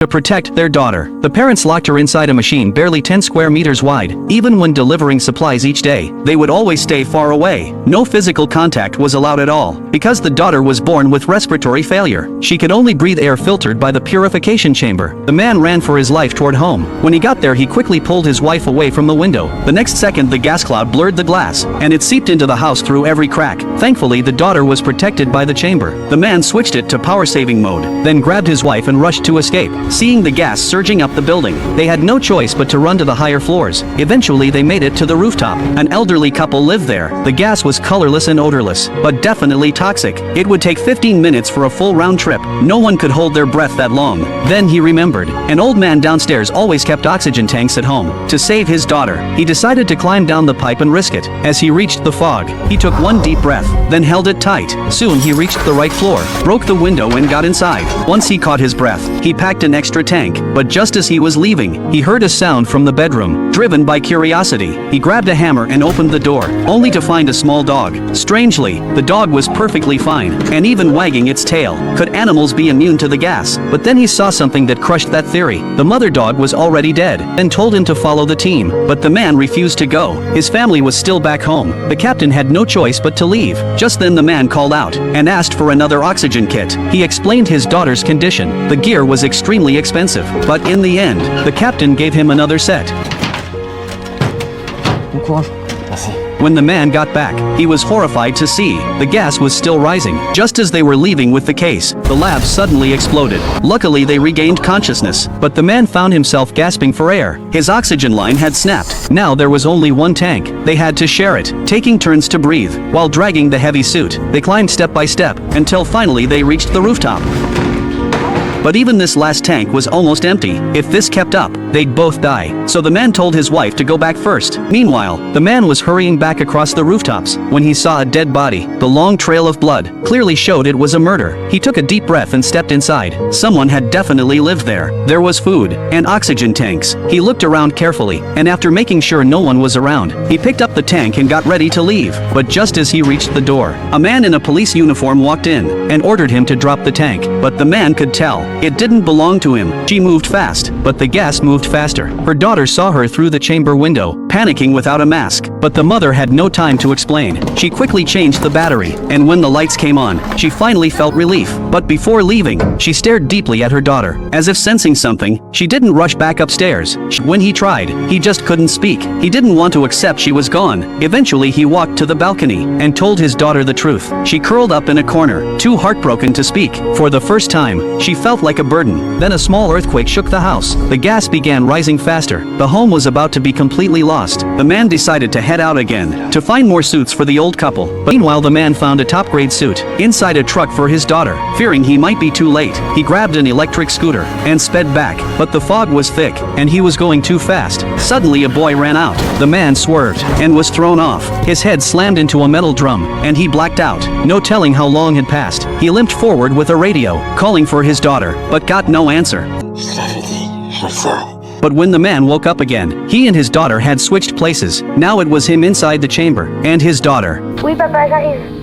To protect their daughter, the parents locked her inside a machine barely 10 square meters wide. Even when delivering supplies each day, they would always stay far away. No physical contact was allowed at all. Because the daughter was born with respiratory failure, she could only breathe air filtered by the purification chamber. The man ran for his life toward home. When he got there, he quickly pulled his wife away from the window. The next second, the gas cloud blurred the glass, and it seeped into the house through every crack. Thankfully, the daughter was protected by the chamber. The man switched it to power-saving mode, then grabbed his wife and rushed to escape. Seeing the gas surging up the building, they had no choice but to run to the higher floors. Eventually, they made it to the rooftop. An elderly couple lived there. The gas was colorless and odorless, but definitely toxic. It would take 15 minutes for a full round trip. No one could hold their breath that long. Then he remembered. An old man downstairs always kept oxygen tanks at home. To save his daughter, he decided to climb down the pipe and risk it. As he reached the fog, he took one deep breath, then held it tight. Soon he reached the right floor, broke the window and got inside. Once he caught his breath, he packed an extra tank. But just as he was leaving, he heard a sound from the bedroom. Driven by curiosity, he grabbed a hammer and opened the door, only to find a small dog. Strangely, the dog was perfectly fine, and even wagging its tail. Could animals be immune to the gas? But then he saw something that crushed that theory. The mother dog was already dead, and told him to follow the team. But the man refused to go. His family was still back home. The captain had no choice but to leave. Just then the man called out, and asked for another oxygen kit. He explained his daughter's condition. The gear was extremely expensive. But in the end, the captain gave him another set. When the man got back, he was horrified to see the gas was still rising. Just as they were leaving with the case, the lab suddenly exploded. Luckily, they regained consciousness, but the man found himself gasping for air. His oxygen line had snapped. Now there was only one tank. They had to share it, taking turns to breathe, while dragging the heavy suit. They climbed step by step, until finally they reached the rooftop. But even this last tank was almost empty. If this kept up, they'd both die. So the man told his wife to go back first. Meanwhile, the man was hurrying back across the rooftops when he saw a dead body. The long trail of blood clearly showed it was a murder. He took a deep breath and stepped inside. Someone had definitely lived there. There was food and oxygen tanks. He looked around carefully, and after making sure no one was around, he picked up the tank and got ready to leave. But just as he reached the door, a man in a police uniform walked in and ordered him to drop the tank. But the man could tell it didn't belong to him. She moved fast, but the gas moved faster. Her daughter saw her through the chamber window, panicking without a mask. But the mother had no time to explain. She quickly changed the battery, and when the lights came on, she finally felt relief. But before leaving, she stared deeply at her daughter. As if sensing something, she didn't rush back upstairs. When he tried, he just couldn't speak. He didn't want to accept she was gone. Eventually, he walked to the balcony and told his daughter the truth. She curled up in a corner, too heartbroken to speak. For the first time, she felt like a burden. Then a small earthquake shook the house. The gas began rising faster. The home was about to be completely lost. The man decided to head out again to find more suits for the old couple. But meanwhile, the man found a top-grade suit inside a truck for his daughter. Fearing he might be too late, he grabbed an electric scooter and sped back. But the fog was thick, and he was going too fast. Suddenly, a boy ran out. The man swerved and was thrown off. His head slammed into a metal drum, and he blacked out. No telling how long had passed. He limped forward with a radio, calling for his daughter, but got no answer. But when the man woke up again, he and his daughter had switched places. Now it was him inside the chamber, and his daughter. Oui, papa, j'arrive.